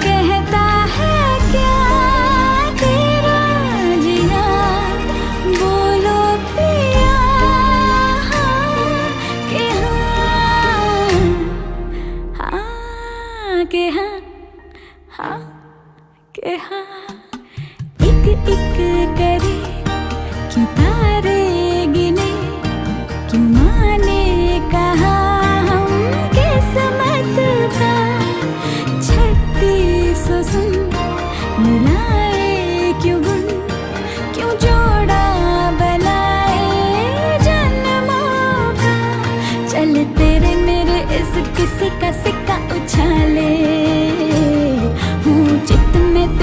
कहता है क्या तेरा जिया, बोलो पिया हाँ कि हाँ, हाँ कि हाँ, हाँ कि हाँ। एक एक करे क्यों तारे गिने, क्यों माने कहा हम किस्मत का 3600 सुन मिलाए क्यों गुण, क्यों जोड़ा बनाए जन्मों का। चल तेरे मेरे इस किसी का सिक्का उछाले, हूँ चित में